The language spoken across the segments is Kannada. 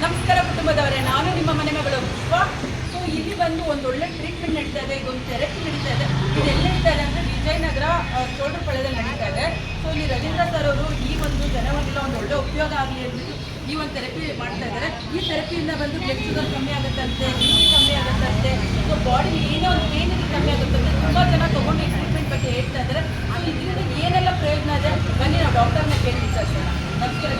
ನಮಸ್ಕಾರ ಕುಟುಂಬದವರೇ, ನಾನು ನಿಮ್ಮ ಮನೆ ಮಗಳು. ಸೊ ಇಲ್ಲಿ ಬಂದು ಒಂದು ಒಳ್ಳೆ ಟ್ರೀಟ್ಮೆಂಟ್ ನಡೀತಾ ಇದೆ, ಇದೊಂದು ಥೆರಪಿ ನಡೀತಾ ಇದೆ. ಇದು ಎಲ್ಲಿ ನಡೀತಾ ಇದೆ ಅಂದರೆ ವಿಜಯನಗರ ಚೋಳರಪಾಳ್ಯದಲ್ಲಿ ನಡೀತಾ ಇದೆ. ಸೊ ಇಲ್ಲಿ ರವೀಂದ್ರ ಸರ್ ಅವರು ಈ ಒಂದು ಜನವನ್ನೆಲ್ಲ ಒಂದು ಒಳ್ಳೆ ಉಪಯೋಗ ಆಗಲಿ ಅಂದ್ಬಿಟ್ಟು ಈ ಒಂದು ಥೆರಪಿ ಮಾಡ್ತಾ ಇದ್ದಾರೆ. ಈ ಥೆರಪಿಯಿಂದ ಬಂದು ಬ್ಲಡ್ ಶುಗರ್ ಕಮ್ಮಿ ಆಗುತ್ತಂತೆ, ಬಿ ಪಿ ಕಮ್ಮಿ ಆಗುತ್ತಂತೆ, ಸೊ ಬಾಡಿ ಏನೋ ಒಂದು ಪೇನ್ ಕಮ್ಮಿ ಆಗುತ್ತಂತೆ. ತುಂಬ ಜನ ತೊಗೊಂಡು ಈ ಟ್ರೀಟ್ಮೆಂಟ್ ಬಗ್ಗೆ ಹೇಳ್ತಾ ಇದ್ದಾರೆ. ಸೊ ಇದರಿಂದ ಏನೆಲ್ಲ ಪ್ರಯೋಜನ ಇದೆ ಬನ್ನಿ ನಾವು ಡಾಕ್ಟರ್ನ ಕೇಳಿ ವಿಚಾರಿಸೋಣ. ನಮಸ್ಕಾರ.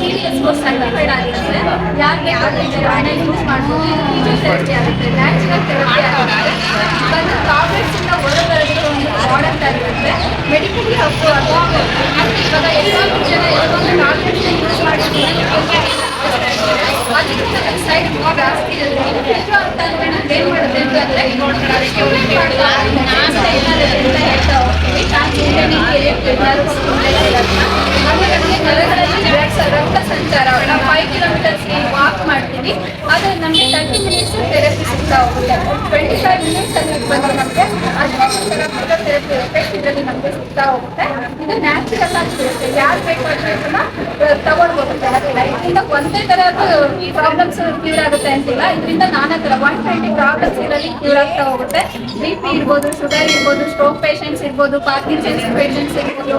ಸೀರಿಯಸ್ ಸರ್ಟಿಫೈಡ್ ಆಗಿರುತ್ತೆ. ಯಾರು ಬೇಕಾದ್ರೆ ಯೂಸ್ ಮಾಡ್ಬೋದು. ಇದು ಥೆರಪಿ ಆಗುತ್ತೆ, ನ್ಯಾಚುರಲ್ ಥೆರಪಿ ಆಗುತ್ತೆ. ಬಂದು ಟಾಬ್ಲೆಟ್ಸ್ ಇಂದ ಹೊರಬರೋದು ಒಂದು ಪ್ರಾಡಕ್ಟ್ ಆಗಿರುತ್ತೆ. ಮೆಡಿಕಲಿ ಅಪ್ರೂವ್ ಇವಾಗ ಎಷ್ಟೊಂದು ಜನ ಎಷ್ಟೊಂದು ಟಾಬ್ಲೆಟ್ಸ್ ಯೂಸ್ ಮಾಡಿರ್ತೀವಿ, ಅದಕ್ಕಿಂತ ಸೈಡ್ ಜಾಸ್ತಿ ಇರುತ್ತೆ. ಅಂತ ಅಂದ್ರೆ ನಮ್ಗೆ ಏನು ಮಾಡುತ್ತೆ ಅಂತಂದ್ರೆ ಆಮೇಲೆ ನಮಗೆ ನರಗಳಲ್ಲಿ ರಕ್ತ ಸಂಚಾರ. ನಾವು 5 ಕಿಲೋಮೀಟರ್ಸ್ಗೆ ವಾಕ್ ಮಾಡ್ತೀವಿ, ಆದರೆ ನಮಗೆ 30 ಮಿನಿಟ್ಸ್ ಥೆರಪಿ ಸಿಗ್ತಾ ಹೋಗುತ್ತೆ. 25 ಮಿನಿಟ್ಸ್ ಅಲ್ಲಿ ಬಂದು ನಮಗೆ 15 ಕಿಲೋಮೀಟರ್ ಥೆರಪಿ ಎಫೆಕ್ಟ್ ಇದರಲ್ಲಿ ನಮಗೆ ಸಿಗ್ತಾ ಹೋಗುತ್ತೆ. ಇದು ನ್ಯಾಚುರಲ್ ಆಗಿರುತ್ತೆ. ಯಾರು ಬೇಕಾದ್ರೆ ತಗೊಳ್ಬೋದು ಥೆರಪಿನ. ಇದರಿಂದ ಒಂದೇ ಥರದ ಪ್ರಾಬ್ಲಮ್ಸ್ ಕ್ಯೂರ್ ಆಗುತ್ತೆ ಅಂತಿಲ್ಲ. ಇದರಿಂದ ನಾನಾ ಥರ 120 ಪ್ರಾಬ್ಲಮ್ಸ್ ಇದರಲ್ಲಿ ಕ್ಯೂರ್ ಆಗ್ತಾ ಹೋಗುತ್ತೆ. BP ಇರ್ಬೋದು, ಶುಗರ್ ಇರ್ಬೋದು, ಸ್ಟ್ರೋಕ್ ಪೇಷಂಟ್ಸ್ ಇರ್ಬೋದು, ಪಾರ್ಕಿನ್ಸನ್ಸ್ ಪೇಷಂಟ್ಸ್ ಇರ್ಬೋದು,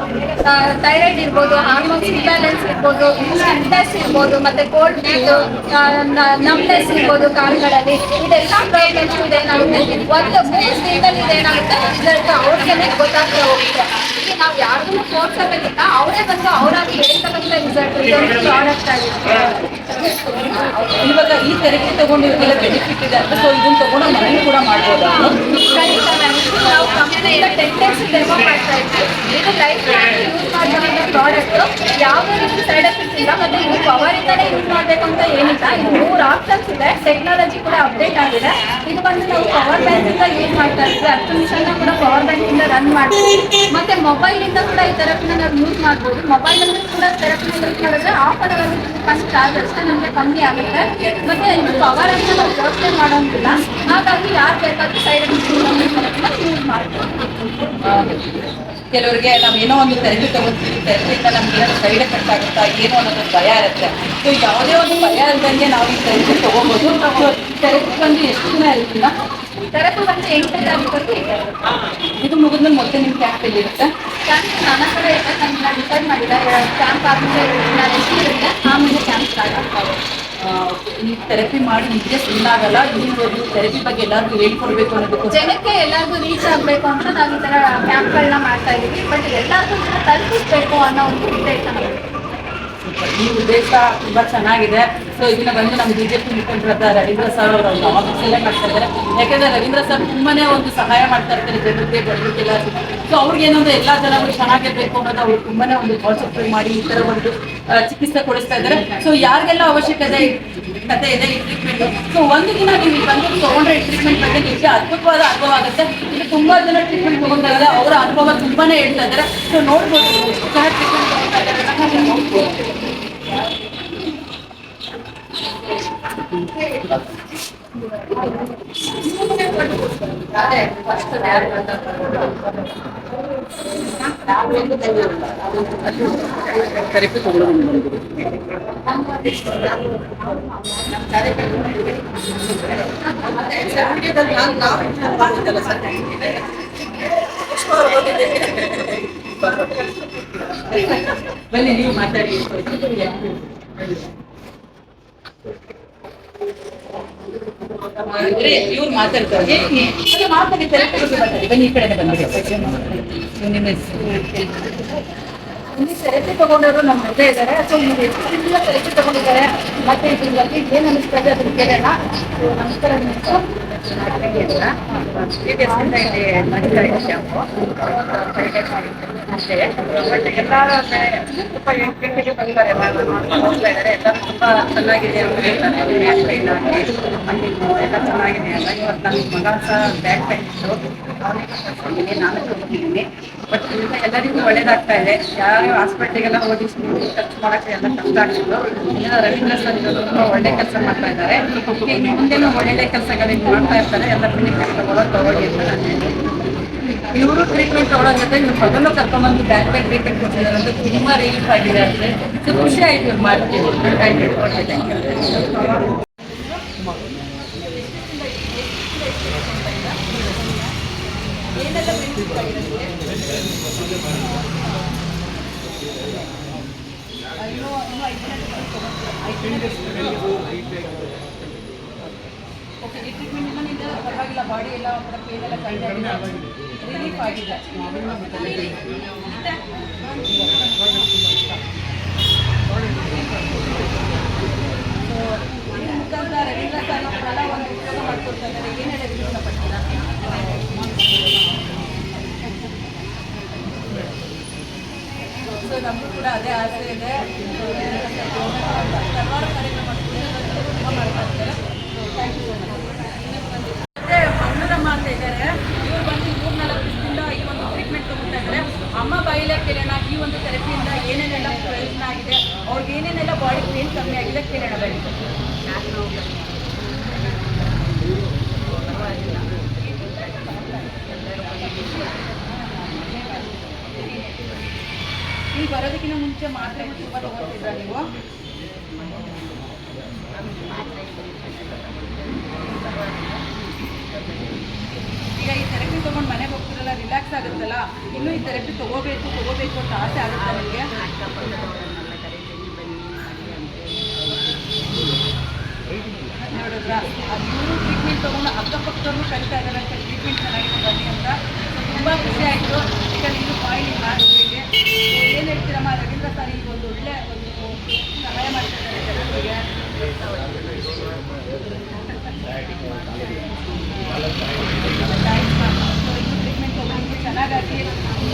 ಥೈರಾಯ್ಡ್ ಇರ್ಬೋದು, ಹಾರ್ಮೋನ್ಸ್ ಇಂಬ್ಯಾಲೆನ್ಸ್ ಇರ್ಬೋದು, ಸ್ಟಿಫ್ನೆಸ್ ಇರ್ಬೋದು, ಮತ್ತೆ ಕೋಲ್ಡ್ ಫೀಟು, ನಮ್ನೆಸ್ ಇರ್ಬೋದು ಕಾಲುಗಳಲ್ಲಿ. ಇದೆಲ್ಲ ಪ್ರಾಬ್ಲಮ್ಸ್ ಇದೇನಾಗುತ್ತೆ ಒಂದು 3 ದಿನದಲ್ಲಿ ಇದೇನಾಗುತ್ತೆ ರಿಸಲ್ಟ್ ಅವ್ರಿಗೇನೆ ಗೊತ್ತಾಗ್ತಾ ಹೋಗುತ್ತೆ. ಈಗ ನಾವು ಯಾರಿಗೂ ತೋರ್ಸೋಬೇಕಿಲ್ಲ, ಅವರೇ ಬಂದು ಅವರಾಗಿ ಹೇಳ್ತಕ್ಕಂಥ ರಿಸಲ್ಟ್ ಇದೊಂದು ಪ್ರಾಡಕ್ಟ್ ಆಗಿದೆ. ಇವಾಗ ಈ ಥೆರಪಿ ತಗೊಂಡು ಇವರಿಗೆಲ್ಲ ಬೆನಿಫಿಟ್ ಇದೆ ಅಂತ, ಸೊ ಇದನ್ನು ತಗೊಂಡು ಮನೆ ಕೂಡ ಮಾಡ್ಬೋದು. ಖಂಡಿತ ನಾವು ಕಂಪ್ನಿಯಿಂದ 10 ಡೇಸ್ ಡೆಮೋ ಮಾಡ್ತಾ ಇದ್ವಿ. ಇದು ಲೈಫ್ ಯೂಸ್ ಮಾಡುವಂಥ ಪ್ರಾಡಕ್ಟ್. ಯಾವುದೇ ರೀತಿ ಸೈಡ್ ಎಫೆಕ್ಟ್ ಇಲ್ಲ. ಮತ್ತೆ ಇದು ಪವರ್ ಇಂದಾನೆ ಯೂಸ್ ಮಾಡಬೇಕು ಅಂತ ಏನಿಲ್ಲ. ಇದು 3 ಆಪ್ಷನ್ಸ್ ಇದೆ. ಟೆಕ್ನಾಲಜಿ ಕೂಡ ಅಪ್ಡೇಟ್ ಆಗಿದೆ. ಇದು ಬಂದು ನಾವು ಪವರ್ ಬ್ಯಾಂಕ್ ಇಂದ ಯೂಸ್ ಮಾಡ್ತಾ ಇದ್ವಿ. 10 ನಿಮಿಷನ ಕೂಡ ಪವರ್ ಬ್ಯಾಂಕ್ ಇಂದ ರನ್ ಮಾಡ್ತೀವಿ. ಮತ್ತೆ ಮೊಬೈಲ್ ಇಂದ ಕೂಡ ಈ ಥೆರಪಿನ ನಾವು ಯೂಸ್ ಮಾಡ್ಬೋದು. ಮೊಬೈಲ್ ಅಲ್ಲಿ ಕೂಡ ಥೆರಪಿನ ಯೂಸ್ ಮಾಡಿದ್ರೆ ಆಫ್ ಅವರ್ ಚಾರ್ಜ್ ಅಷ್ಟೇ ನಮಗೆ ಕಮ್ಮಿ ಆಗುತ್ತೆ. ಮತ್ತೆ ಇದು ಪವರ್ ಅಂತ ನಾವು ಯೋಚನೆ ಮಾಡೋಂಗಿಲ್ಲ. ಹಾಗಾಗಿ ಯಾರು ಬೇಕಾದ್ರೂ ಸೈಡ್ ಎಫೆಕ್ಟ್ ಯೂಸ್ ಮಾಡ್ಬೋದು. ಕೆಲವರಿಗೆ ನಾವು ಏನೋ ಒಂದು ಥೆರಪಿ ತಗೋತೀವಿ, ಥೆರಪಿಯಿಂದ ನಮ್ಗೆ ಏನೋ ಸೈಡ್ ಎಫೆಕ್ಟ್ ಆಗುತ್ತಾ ಏನೋ ಅನ್ನೋದು ಭಯ ಇರುತ್ತೆ. ಸೊ ಯಾವುದೇ ಒಂದು ಭಯ ಇಲ್ದಂಗೆ ನಾವು ಈ ಥೆರಪಿ ತಗೋಬೋದು. ಥೆರಪಿ ಬಂದು ಎಷ್ಟು ದಿನ ಇರುತ್ತಿಲ್ಲ? ಥೆರಪಿ ಬಂದು 8ನೇ ತಾರೀಕು ಇದೆ. ಇದು ಮುಗಿದ್ಮೇಲೆ ಮತ್ತೆ ನಿಮ್ಮ ಕ್ಯಾಂಪ್ ಎಲ್ಲಿ ಇರುತ್ತೆ? ಕ್ಯಾಂಪ್ ನನ್ನ ಕಡೆ ಇದೆ. ನಾನು ಡಿಸೈಡ್ ಮಾಡಿಲ್ಲ. ಕ್ಯಾಂಪ್ ಆದಮೇಲೆ ನಾನು ಎಷ್ಟು ಇರುತ್ತೆ ಆಮೇಲೆ ಕ್ಯಾಂಪ್ ಸ್ಟಾರ್ಟ್ ಆಗ್ತಾವೆ. ಈ ಥೆರಪಿ ಮಾಡಿ ನಿಮಗೆ ಸುಳ್ಳಾಗಲ್ಲ. ಈ ಥೆರಪಿ ಬಗ್ಗೆ ಎಲ್ಲರಿಗೂ ಹೇಳ್ಕೊಡ್ಬೇಕು ಅನ್ನೋದಕ್ಕೆ ಜನಕ್ಕೆ ಎಲ್ಲರಿಗೂ ರೀಚ್ ಆಗಬೇಕು ಅಂತ ನಾವು ಈ ಥರ ಕ್ಯಾಂಪ್ಗಳನ್ನ ಮಾಡ್ತಾ ಇದ್ದೀವಿ. ಬಟ್ ಎಲ್ಲರಿಗೂ ತಲುಪಿಸ್ಬೇಕು ಅನ್ನೋ ಒಂದು ಉದ್ದೇಶ ನಮಗೆ. ಈ ಉದ್ದೇಶ ತುಂಬ ಚೆನ್ನಾಗಿದೆ. ಸೊ ಇದನ್ನ ಬಂದು ನಮ್ಮ ಬಿಜೆಪಿ ಮುಖಂಡರಾದ ರವೀಂದ್ರ ಸರ್ ಅವರು ಆಫೀಸಲ್ಲೇ ಮಾಡ್ತಾ ಇದ್ದಾರೆ. ಯಾಕೆಂದರೆ ರವೀಂದ್ರ ಸರ್ ತುಂಬಾನೇ ಒಂದು ಸಹಾಯ ಮಾಡ್ತಾ ಇರ್ತಾರೆ ಜನರಿಗೆ, ಬಡವರಿಗೆಲ್ಲ. ಸೊ ಅವ್ರಿಗೇನಂದ್ರೆ ಎಲ್ಲ ಜನಗಳು ಚೆನ್ನಾಗಿರ್ಬೇಕು ಅನ್ನೋದು ಅವ್ರು ತುಂಬಾನೇ ಒಂದು ಕಾನ್ಸಂಟ್ರೇಟ್ ಮಾಡಿ ಈ ಥರ ಒಂದು ಚಿಕಿತ್ಸೆ ಕೊಡಿಸ್ತಾ ಇದ್ದಾರೆ. ಸೊ ಯಾರಿಗೆಲ್ಲ ಅವಶ್ಯಕತೆ ಇದೆ ಈ ಟ್ರೀಟ್ಮೆಂಟ್, ಸೊ ಒಂದು ದಿನ ನೀವು ಬಂದು ತೊಗೊಂಡ್ರೆ ಈ ಟ್ರೀಟ್ಮೆಂಟ್ ಬಗ್ಗೆ ನಿಮಗೆ ಅದ್ಭುತವಾದ ಅನುಭವ ಆಗುತ್ತೆ. ಇಲ್ಲಿ ತುಂಬಾ ಜನ ಟ್ರೀಟ್ಮೆಂಟ್ ತೊಗೊಂಡಾಗ ಅವರ ಅನುಭವ ತುಂಬಾನೇ ಹೇಳ್ತಾ ಇದ್ದಾರೆ. ಸೊ ನೋಡ್ಬೋದು ಎಷ್ಟು ಜನ ಟ್ರೀಟ್ಮೆಂಟ್ ತೊಗೊಳ್ತಾ ಇದ್ದಾರೆ ನೋಡ್ಬೋದು. ಥೆರಪಿ ತಗೊಳ್ಳೋದು ಬನ್ನಿ ನೀವು ಮಾತಾಡಿ. ಇವ್ರು ಮಾತಾಡ್ತಾರೆ, ಮಾತಾಡಿ ಥೆರಪಿ ಬಗ್ಗೆ ಮಾತಾಡಿ. ಬನ್ನಿ ಈ ಕಡೆ ಬಂದಿದೆ. ನಿಮ್ಮ ಇಲ್ಲಿ ಥೆರಪಿ ತಗೊಂಡವರು ನಮ್ಮ ಜೊತೆ ಇದ್ದಾರೆ. ಸೊ ನೀವು ಎಷ್ಟು ದಿನ ಥೆರಪಿ ತಗೊಂಡಿದ್ದಾರೆ ಮತ್ತೆ ಇದ್ರ ಬಗ್ಗೆ ಏನು ಅನಿಸ್ತದೆ ಅದ್ರ ಕೇಳೋಣ. ನಮಸ್ಕಾರ. ಎಲ್ಲ ತುಂಬ ಚೆನ್ನಾಗಿದೆ ಅಂತ ಹೇಳ್ತಾರೆ. ಬ್ಯಾಕ್ ಪೈನ್ ಆಗಲಿ ಎಲ್ಲ ಚೆನ್ನಾಗಿದೆ ಅಲ್ಲ. ಇವತ್ತು ನನ್ನ ಮಗ ಸಹ ಬ್ಯಾಕ್ ಪೈನ್ ಇತ್ತು, ಅವನಿಗೆ ನಾನು ತಗೊಂಡಿದ್ದೀನಿ. ಬಟ್ ಈಗ ಎಲ್ಲರಿಗೂ ಒಳ್ಳೇದಾಗ್ತಾ ಇದೆ. ಯಾರು ಹಾಸ್ಪಿಟ್ಲಿಗೆಲ್ಲ ಹೋಗಿ ಖರ್ಚು ಮಾಡೋಕ್ಕೆ ಎಲ್ಲ ಕಷ್ಟ ಆಗ್ತಿತ್ತು. ಈಗ ರವೀಂದ್ರ ಸರ್ ತುಂಬ ಒಳ್ಳೆ ಕೆಲಸ ಮಾಡ್ತಾ ಇದ್ದಾರೆ. ಇನ್ನು ಮುಂದೆನೂ ಒಳ್ಳೆ ಕೆಲಸಗಳನ್ನು ಮಾಡ್ತಾ ಇರ್ತಾರೆ. ಎಲ್ಲ ಕ್ಲಿನಿಕ್ ತಗೊಳ್ಳಿ ಅಂತ ನಾನು ಹೇಳ್ತೀನಿ. ಇವರು ಟ್ರೀಟ್ಮೆಂಟ್ ತಗೊಳ್ಳೋ ಜೊತೆ ಇವ್ರು ಮಗನೂ ಕರ್ಕೊಂಡ್ಬಂದು ಬ್ಯಾಕ್ ಪೇನ್ ಟ್ರೀಟ್ಮೆಂಟ್ ಕೊಡ್ತಿದ್ದಾರೆ ಅಂತ ತುಂಬ ರಿಲೀಫ್ ಆಗಿದೆ ಅಂತೆ. ಸೊ ಖುಷಿ ಆಯಿತು ಇವ್ರು ಮಾಡ್ತೀವಿ. ಏನೆಲ್ಲ ಬೆನಿಫಿಟ್ ಆಗಿದೆ ಓಕೆ. ಈ ಟ್ರೀಟ್ಮೆಂಟ್ ನಿಂದ ಪರವಾಗಿಲ್ಲ, ಬಾಡಿ ಎಲ್ಲ ಒಂಥರ ಪೇನ್ ಎಲ್ಲ ಕಡಿಮೆ ಆಗಿದೆ, ರಿಲೀಫ್ ಆಗಿದೆ. ಮುಖಾಂತರ ರವೀಂದ್ರ ಸರ್ ಅವರೆಲ್ಲ ಒಂದು ಉಪಯೋಗ ಮಾಡ್ಕೊಳ್ತಾ ಇದ್ದಾರೆ. ಏನು ಹೇಳೋದು ಇಷ್ಟಪಡ್ತೀರಾ? ಸೊ ನಮಗೂ ಕೂಡ ಅದೇ ಆಸೆ ಇದೆ. ಹಲವಾರು ಕಾರ್ಯಕ್ರಮ ತುಂಬ ಮಾಡ್ತಾ ಇದ್ದಾರೆ. Thank you so much. ಮತ್ತೆ ಮಂಗಳಮ್ಮ ಅಂತ ಇದ್ದಾರೆ. ಇವರು ಬಂದು 3-4 ದಿವಸದಿಂದ ಈ ಒಂದು ಟ್ರೀಟ್ಮೆಂಟ್ ತಗೊಳ್ತಾ ಇದ್ದಾರೆ. ಅಮ್ಮ ಬಾಯಿಲೆ ಕೇಳೋಣ, ಈ ಒಂದು ಥೆರಪಿಯಿಂದ ಏನೇನೆಲ್ಲ ಪ್ರಯೋಜನ ಆಗಿದೆ, ಅವ್ರಿಗೆ ಏನೇನೆಲ್ಲ ಬಾಡಿ ಪೇನ್ ಕಮ್ಮಿ ಆಗಿದೆ ಕೇಳೋಣ ಬನ್ನಿ. ಈಗ ಬರೋದಕ್ಕಿಂತ ಮುಂಚೆ ಮಾತ್ರೆ ತುಂಬ ತಗೊಳ್ತಿದ್ರ ನೀವು? ಈಗ ಈ ಥೆರಪಿ ತೊಗೊಂಡು ಮನೆಗೆ ಹೋಗ್ತಿರಲ್ಲ, ರಿಲ್ಯಾಕ್ಸ್ ಆಗುತ್ತಲ್ಲ, ಇನ್ನೂ ಈ ಥೆರಪಿ ತಗೋಬೇಕು ಅಂತ ಆಸೆ ಆಗುತ್ತೆ ನಿಮಗೆ? ನೋಡಿದ್ರ ಅದು ಟ್ರೀಟ್ಮೆಂಟ್ ತೊಗೊಂಡು ಅಕ್ಕಪಕ್ಕದವ್ರು ಕರಿತಾ ಇದ್ದಾರೆ ಅಂತ, ಟ್ರೀಟ್ಮೆಂಟ್ ಚೆನ್ನಾಗಿದೆ ಬನ್ನಿ ಅಂತ. ತುಂಬ ಖುಷಿ ಆಯಿತು. ಈಗ ನೀವು ಪಾಯಿಂಟ್ ಮಾಡಿದ್ರಿಗೆ ಏನು ಹೇಳ್ತೀರಮ್ಮ? ರವೀಂದ್ರ ಸರ್ ಈಗ ಒಂದು ಒಳ್ಳೆ ಒಂದು ಸಹಾಯ ಮಾಡ್ತಿದ್ದಾರೆ ಜನರಿಗೆ. Thanks ma'am. ಇನ್ನೂ ಟ್ರೀಟ್ಮೆಂಟ್ ತೊಗೊಂಡು ಚೆನ್ನಾಗಾಗಿ ತುಂಬ